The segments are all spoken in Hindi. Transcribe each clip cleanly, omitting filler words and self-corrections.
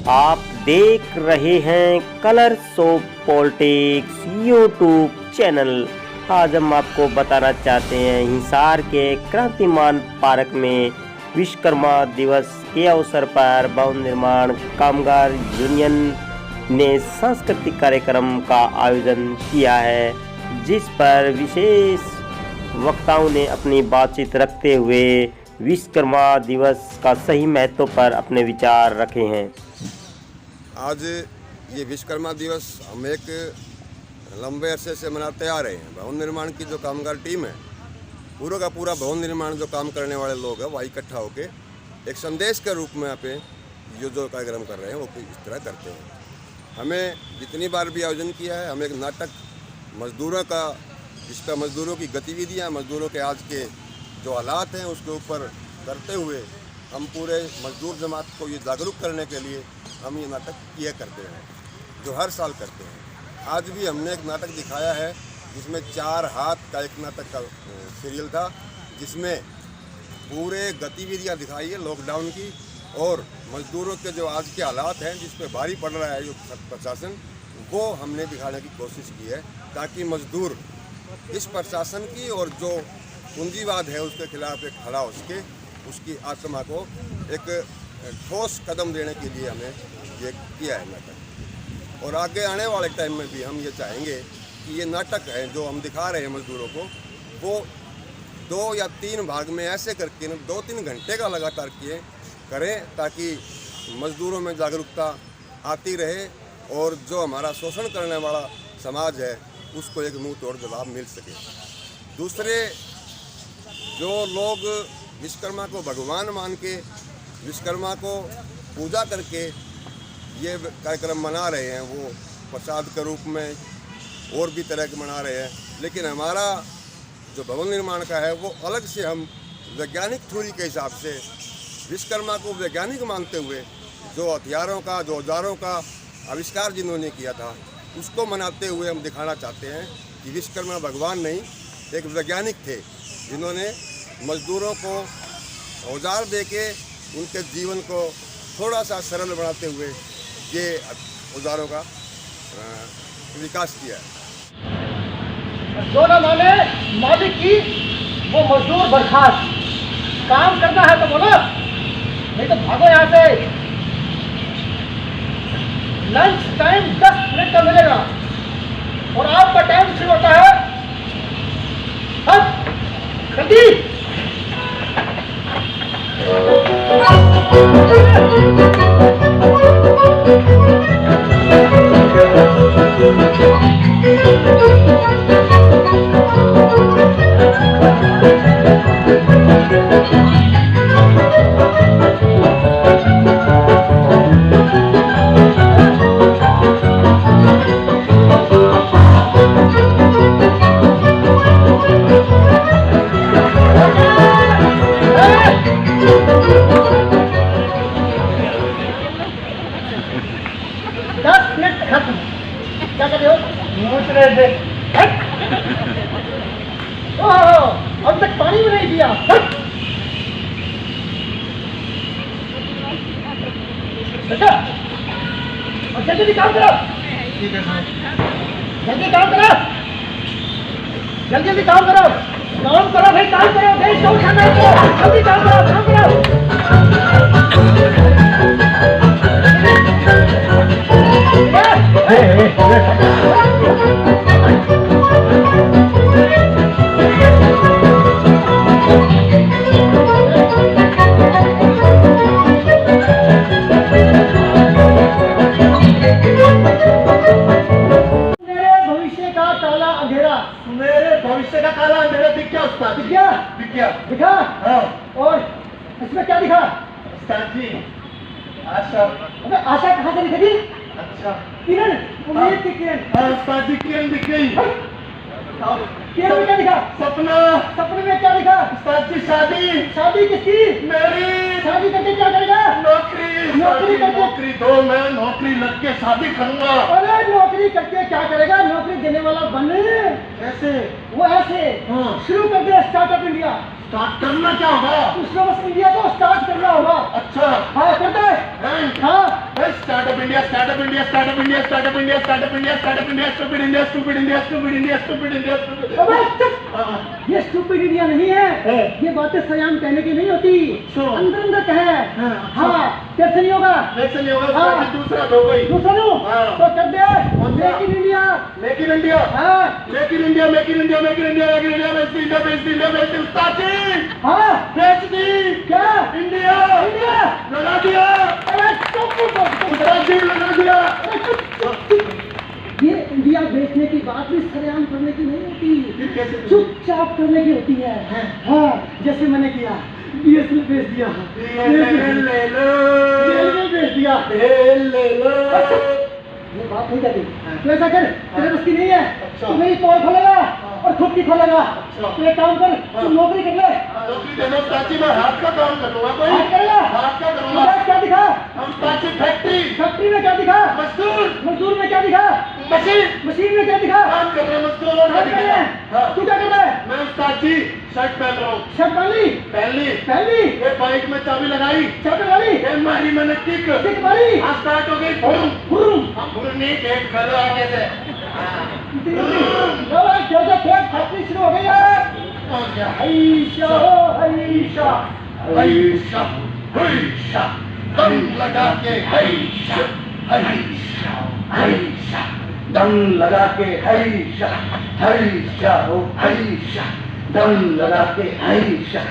आप देख रहे हैं colours of politics YouTube channel. आज हम आपको बताना चाहते हैं हिसार के क्रांतिमान पार्क में विश्वकर्मा दिवस के अवसर पर भवन निर्माण कामगार यूनियन ने सांस्कृतिक कार्यक्रम का आयोजन किया है, जिस पर विशेष वक्ताओं ने अपनी बातचीत रखते हुए विश्वकर्मा दिवस का सही महत्व पर अपने विचार रखे हैं। आज ये विश्वकर्मा दिवस हम एक लंबे अरसे से मनाते आ रहे हैं। भवन निर्माण की जो कामगार टीम है, पूरा का पूरा भवन निर्माण जो काम करने वाले लोग हैं, वह इकट्ठा होकर एक संदेश के रूप में यहाँ पे ये जो कार्यक्रम कर रहे हैं वो इस तरह करते हैं। हमें जितनी बार भी आयोजन किया है, हम एक नाटक मजदूरों का, जिसका मजदूरों की गतिविधियाँ, मजदूरों के आज के जो हालात हैं उसके ऊपर करते हुए हम पूरे मजदूर जमात को ये जागरूक करने के लिए हम ये नाटक किया करते हैं, जो हर साल करते हैं। आज भी हमने एक नाटक दिखाया है जिसमें 4 हाथ का एक नाटक का सीरियल था, जिसमें पूरे गतिविधियां दिखाई है लॉकडाउन की और मजदूरों के जो आज के हालात हैं जिस पे भारी पड़ रहा है जो प्रशासन, वो हमने दिखाने की कोशिश की है, ताकि मजदूर इस प्रशासन की और जो पूंजीवाद है उसके खिलाफ एक खड़ा हो सके, उसकी आत्मा को एक ठोस कदम देने के लिए हमें ये किया है नाटक। और आगे आने वाले टाइम में भी हम ये चाहेंगे कि ये नाटक है जो हम दिखा रहे हैं मजदूरों को, वो 2 या 3 भाग में ऐसे करके 2-3 घंटे का लगातार करें, ताकि मजदूरों में जागरूकता आती रहे और जो हमारा शोषण करने वाला समाज है उसको एक मुंह तोड़ जवाब मिल सके। दूसरे, जो लोग विश्वकर्मा को भगवान मान के, विश्वकर्मा को पूजा करके ये कार्यक्रम मना रहे हैं, वो प्रसाद के रूप में और भी तरह के मना रहे हैं, लेकिन हमारा जो भवन निर्माण का है वो अलग से हम वैज्ञानिक थ्योरी के हिसाब से विश्वकर्मा को वैज्ञानिक मानते हुए जो हथियारों का, जो औजारों का आविष्कार जिन्होंने किया था उसको मनाते हुए हम दिखाना चाहते हैं कि विश्वकर्मा भगवान नहीं, एक वैज्ञानिक थे जिन्होंने मजदूरों को औजार देके उनके जीवन को थोड़ा सा सरल बनाते हुए ये औजारों का विकास किया है। जो न माने मालिक की वो मजदूर बर्खास्त, काम करना है तो बोलो, नहीं तो भागो यहाँ से। लंच टाइम 10 मिनट का मिलेगा और आपका टाइम शुरू होता है अब जल्दी। क्या कर रहे हो? नोच रहे थे। अब तक पानी भी नहीं दिया। बेटा, और जल्दी काम करो। जल्दी काम करो, जल्दी काम करो, काम करो भाई, काम करो, देश को उठाना है, जल्दी काम करो, काम करो। भविष्य का काला अंधेरा दिख गया उसका, दिख गया, दिख गया, दिखा। हाँ। और इसमें क्या दिखा? उस्ताद जी, आशा। अबे आशा कहाँ से दिखेगी? अच्छा, किरण, उम्मीद की किरण। हाँ उस्ताद जी, किरण दिख गई। किरण में क्या दिखा? सपना। सपने में क्या दिखा? उस्ताद जी, शादी। शादी किसकी? मेरी। शादी करके क्या करेगा? नौकरी। नौकरी करके? नौकरी दो, मैं नौकरी लग के शादी करूंगा। अरे नौकरी करके क्या करेगा? नौकरी देने वाला बने। कैसे? वो ऐसे शुरू कर दे स्टार्टअप इंडिया। स्टार्ट करना क्या होगा? उसमें बस इंडिया को स्टार्ट करना होगा। अच्छा हाँ करते हैं। हाँ startup India, startup India, startup India, startup India, startup India, startup India, stupid India, stupid India, stupid India, stupid India, stupid. अबे चुप, ये स्टूपिड इंडिया नहीं है, ये बातें सयाम कहने की नहीं होती, अंदर अंदर कहे। हाँ कैसे नहीं होगा? कैसे नहीं होगा? हाँ दूसरा दो कोई दूसरा दो तो कर दे। Make in India, make in India, हाँ make in India, make in India, make in India, make in India, make in India, make in India, make in India. हाँ बेच दी क्या? इंडिया, इंडिया लगा दिया। अरे चुप लगा दिया। ये इंडिया बेचने की बात भी सरेआम करने की नहीं होती, चुपचाप करने की होती है। हाँ जैसे मैंने किया, DSL बेच दिया, ले लो बेच दिया, ले लो। ये बात नहीं करती तो ऐसा कर, तेरे बस की नहीं है। तू मेरी पोल खोलेगा और खुद की खोलेगा। तो एक काम कर, तू नौकरी कर ले। नौकरी दे दो चाची, मैं हाथ का काम करूँगा। कोई हाथ करेगा? हाथ का करूँगा। क्या दिखा? हम चाची फैक्ट्री, फैक्ट्री में क्या दिखा? मजदूर, मजदूर में क्या दिखा? मशीन, मशीन में क्या दिखा? काम कर रहे हैं मजदूर। तू क्या कर रहा है? मैं चाची शर्ट पहन रहा हूँ। शर्ट पहली? पहली पहली। ये बाइक में चाबी लगाई, चाबी लगाई, मारी मैंने किक, किक मारी, स्टार्ट हो गई। नहीं गेट खोलो आगे से। फैक्ट्री शुरू हो गई है। हईशा हईशा हईशा हईशा दम लगा के, हईशा हईशा हईशा दम लगा के, हईशा हईशा हो हईशा दम लगा के, हईशा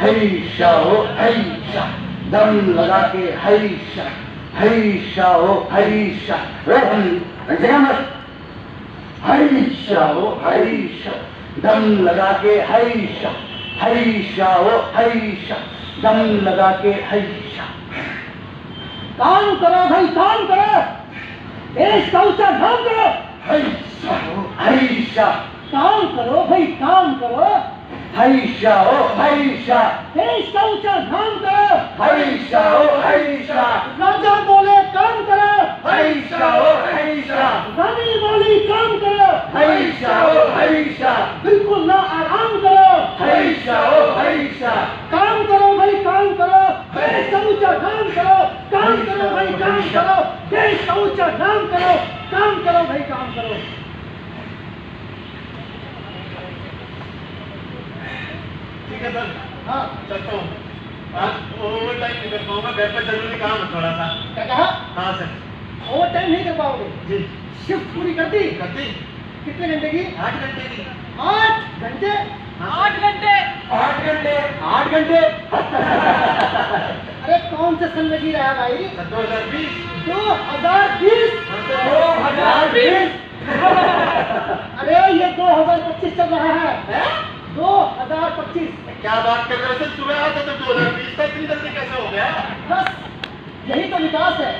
हईशा हो हईशा दम लगा के, हईशा हईशा हो हईशा हईशा हो हईशा दम लगा के, हईशा हईशा हो हईशा दम लगा के, हईशा। काम करो भाई, काम करो, देश का ऊंचा नाम करो। हईशा हो हईशा काम करो भाई, काम करो। हईशा हो हईशा देश का ऊंचा नाम करो। हईशा हो हईशा राजा बोले काम करो। हईशा हो हईशा रानी बोली काम करो। हईशा हो हईशा बिल्कुल ना आराम करो। हईशा हो हईशा काम करो भाई, काम करो, देश का ऊंचा नाम करो। काम करो भाई, काम करो, देश का ऊंचा नाम करो। काम करो भाई, काम करो। ठीक है सर, हाँ चलता हूँ। आज ओवर टाइम नहीं कर पाऊंगा, घर पर जरूरी काम है थोड़ा सा। क्या कहा? हाँ सर। ओवर टाइम नहीं कर पाओगे? जी। शिफ्ट पूरी कर दी? कर दी। कितने घंटे की? 8 घंटे की। 8 घंटे? 8 घंटे? 8 घंटे? 8 घंटे? अरे कौन से सन लगी रहा है भाई? 2020। 2020? 2020? अरे ये 2025 चल रहा है। 2025। क्या बात कर रहे हो? सुबह आता तो 2020 तक, इतनी जल्दी कैसे हो गया? बस यही तो विकास है।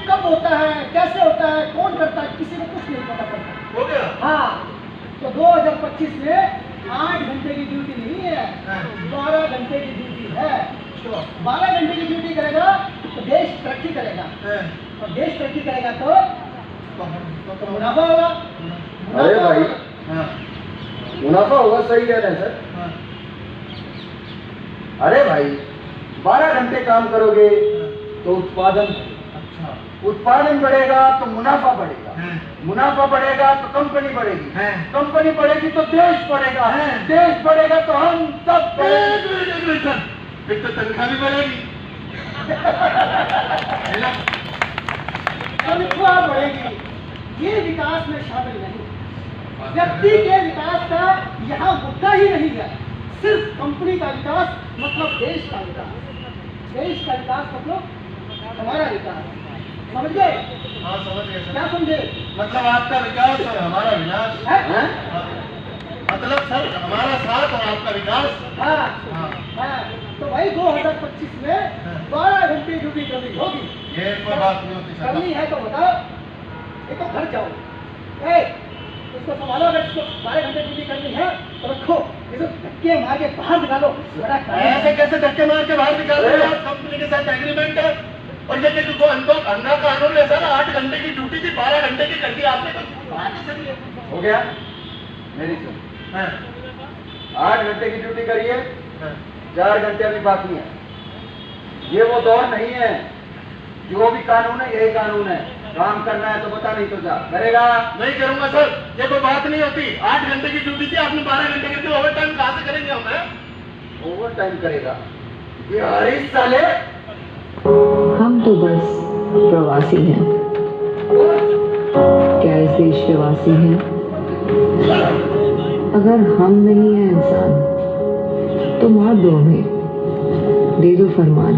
कब होता है, कैसे होता है, कौन करता है, किसी को कुछ नहीं पता पड़ता। हो गया? हाँ तो 2025 में 8 घंटे की ड्यूटी नहीं है, 12 घंटे की ड्यूटी है। 12 घंटे की ड्यूटी करेगा तो देश तरक्की करेगा, और देश तरक्की करेगा तो मुनाफा होगा। अरे भाई मुनाफा होगा, सही कह रहे हैं सर। अरे भाई 12 घंटे काम करोगे तो उत्पादन, उत्पादन बढ़ेगा तो मुनाफा बढ़ेगा, मुनाफा बढ़ेगा तो कंपनी बढ़ेगी, कंपनी बढ़ेगी तो देश बढ़ेगा, देश बढ़ेगा तो हम सब फिर तो तनख्वाह भी बढ़ेगी, तनख्वाह बढ़ेगी। ये विकास में शामिल नहीं, व्यक्ति के विकास का यहाँ मुद्दा ही नहीं है। सिर्फ कंपनी का विकास मतलब देश का विकास, देश का विकास मतलब हमारा विकास। समझ गए? हाँ समझ गए। क्या समझे? मतलब आपका विकास और हमारा विनाश। मतलब सर हमारा साथ और आपका विकास। हाँ हाँ तो भाई 2025 में 12 घंटे ड्यूटी करनी होगी। ये कोई बात नहीं होती। करनी है तो बताओ, ये तो घर जाओ, इसको संभालो। अगर इसको 12 घंटे ड्यूटी करनी है तो रखो, इसको धक्के मार के बाहर निकालो। ऐसे कैसे धक्के मार के बाहर निकालो? कंपनी के साथ एग्रीमेंट है, और ये देखो अंधा कानून है सर। 8 घंटे की ड्यूटी थी, 12 घंटे की कर दी आपने, तो हो गया। मेरी सुन, 8 घंटे की ड्यूटी करिए, 4 घंटे अभी बाकी हैं। ये वो दौर नहीं है, जो भी कानून है यही कानून है। काम करना है तो बता, नहीं तो जा। करेगा? नहीं करूंगा सर, ये कोई बात नहीं होती। 8 घंटे की ड्यूटी थी, आपने 12 घंटे की थी। ओवर टाइम कहाँ से करेंगे हम? ओवर टाइम करेगा बिहारी साले। हम तो बस प्रवासी हैं, क्या इस देश के वासी हैं? अगर हम नहीं हैं इंसान तो मार दो हमें, दे दो फरमान।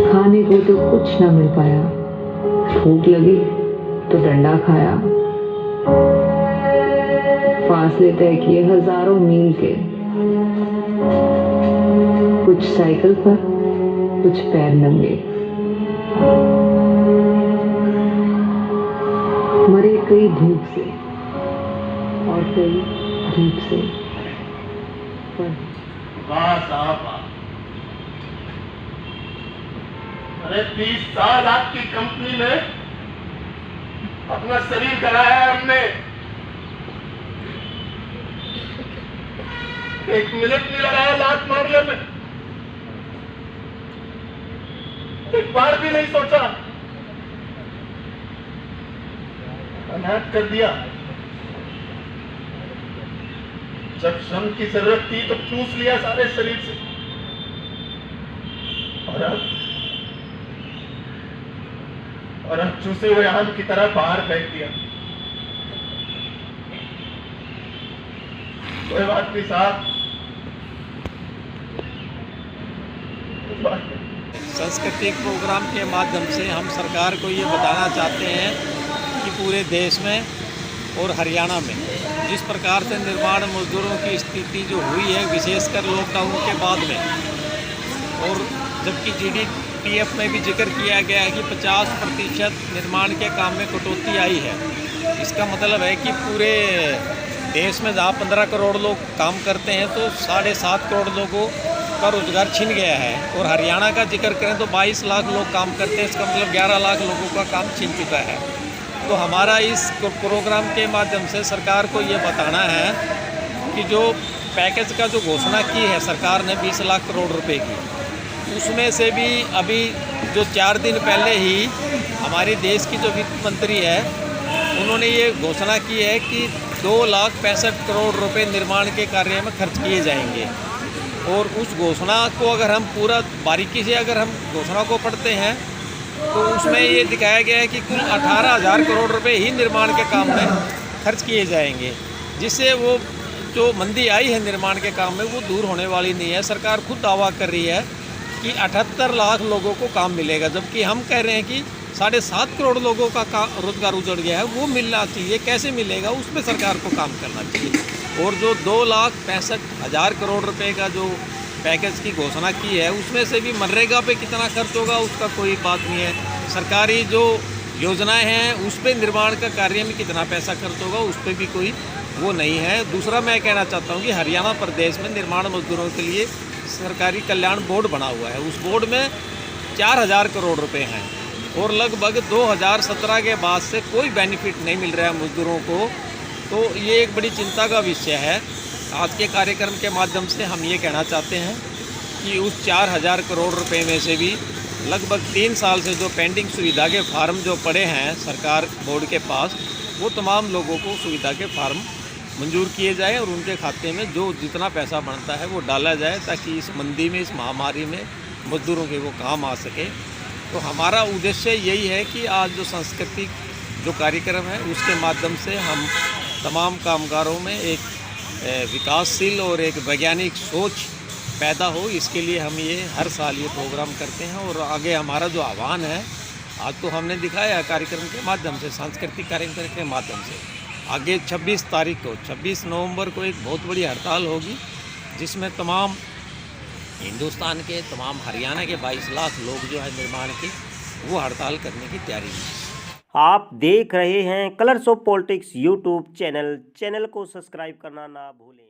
खाने को तो कुछ ना मिल पाया, भूख लगी तो डंडा खाया। फासले तय किए हजारों मील के, कुछ साइकिल पर, कुछ पैर नंगे। मरे कई धूप से और कई धूप से, पर वाह साहब वाह। अरे 30 साल आपकी कंपनी में अपना शरीर गलाया है हमने। 1 मिनट नहीं लगाया लात मारने में, एक बार भी नहीं सोचा। अनाथ कर दिया। जब श्रम की जरूरत थी तो चूस लिया सारे शरीर से, और अब चूसे हुए आम की तरह बाहर फेंक दिया। कोई बात नहीं साहब, कोई बात नहीं। सांस्कृतिक प्रोग्राम के माध्यम से हम सरकार को ये बताना चाहते हैं कि पूरे देश में और हरियाणा में जिस प्रकार से निर्माण मजदूरों की स्थिति जो हुई है, विशेषकर लॉकडाउन के बाद में, और जबकि GDPF में भी जिक्र किया गया है कि 50% निर्माण के काम में कटौती आई है। इसका मतलब है कि पूरे देश में जहाँ 15 करोड़ लोग काम करते हैं तो 7.5 करोड़ लोगों का रोजगार छिन गया है। और हरियाणा का जिक्र करें तो 22 लाख लोग काम करते हैं, इसका मतलब 11 लाख लोगों का काम छिन चुका है। तो हमारा इस प्रोग्राम के माध्यम से सरकार को ये बताना है कि जो पैकेज का जो घोषणा की है सरकार ने 20 लाख करोड़ रुपए की, उसमें से भी अभी जो 4 दिन पहले ही हमारे देश की जो वित्त मंत्री है उन्होंने ये घोषणा की है कि 2,65,00,000 करोड़ रुपए निर्माण के कार्य में खर्च किए जाएंगे। और उस घोषणा को अगर हम पूरा बारीकी से अगर हम घोषणा को पढ़ते हैं तो उसमें ये दिखाया गया है कि कुल 18,000 करोड़ रुपए ही निर्माण के काम में खर्च किए जाएंगे, जिससे वो जो मंदी आई है निर्माण के काम में वो दूर होने वाली नहीं है। सरकार खुद दावा कर रही है कि 78 लाख लोगों को काम मिलेगा, जबकि हम कह रहे हैं कि 7.5 करोड़ लोगों का रोजगार उजड़ गया है, वो मिलना चाहिए। कैसे मिलेगा, उस पर सरकार को काम करना चाहिए। और जो 2,65,00,000 करोड़ रुपए का जो पैकेज की घोषणा की है उसमें से भी मनरेगा पे कितना खर्च होगा उसका कोई बात नहीं है। सरकारी जो योजनाएं हैं उस पर निर्माण का कार्य में कितना पैसा खर्च होगा उस पर भी कोई वो नहीं है। दूसरा मैं कहना चाहता हूँ कि हरियाणा प्रदेश में निर्माण मजदूरों के लिए सरकारी कल्याण बोर्ड बना हुआ है, उस बोर्ड में 4,000 करोड़ रुपए हैं और लगभग 2017 के बाद से कोई बेनिफिट नहीं मिल रहा है मजदूरों को। तो ये एक बड़ी चिंता का विषय है। आज के कार्यक्रम के माध्यम से हम ये कहना चाहते हैं कि उस 4,000 करोड़ रुपए में से भी लगभग 3 साल से जो पेंडिंग सुविधा के फार्म जो पड़े हैं सरकार बोर्ड के पास, वो तमाम लोगों को सुविधा के फार्म मंजूर किए जाए और उनके खाते में जो जितना पैसा बनता है वो डाला जाए, ताकि इस मंदी में, इस महामारी में मजदूरों के वो काम आ सके। तो हमारा उद्देश्य यही है कि आज जो सांस्कृतिक जो कार्यक्रम है उसके माध्यम से हम तमाम कामगारों में एक विकासशील और एक वैज्ञानिक सोच पैदा हो, इसके लिए हम ये हर साल ये प्रोग्राम करते हैं। और आगे हमारा जो आह्वान है, आज तो हमने दिखाया कार्यक्रम के माध्यम से, सांस्कृतिक कार्यक्रम के माध्यम से, आगे 26 तारीख को 26 नवंबर को एक बहुत बड़ी हड़ताल होगी, जिसमें तमाम हिंदुस्तान के, तमाम हरियाणा के 22 लाख लोग जो है निर्माण के, वो हड़ताल करने की तैयारी में। आप देख रहे हैं colours of politics YouTube channel को सब्सक्राइब करना ना भूलें।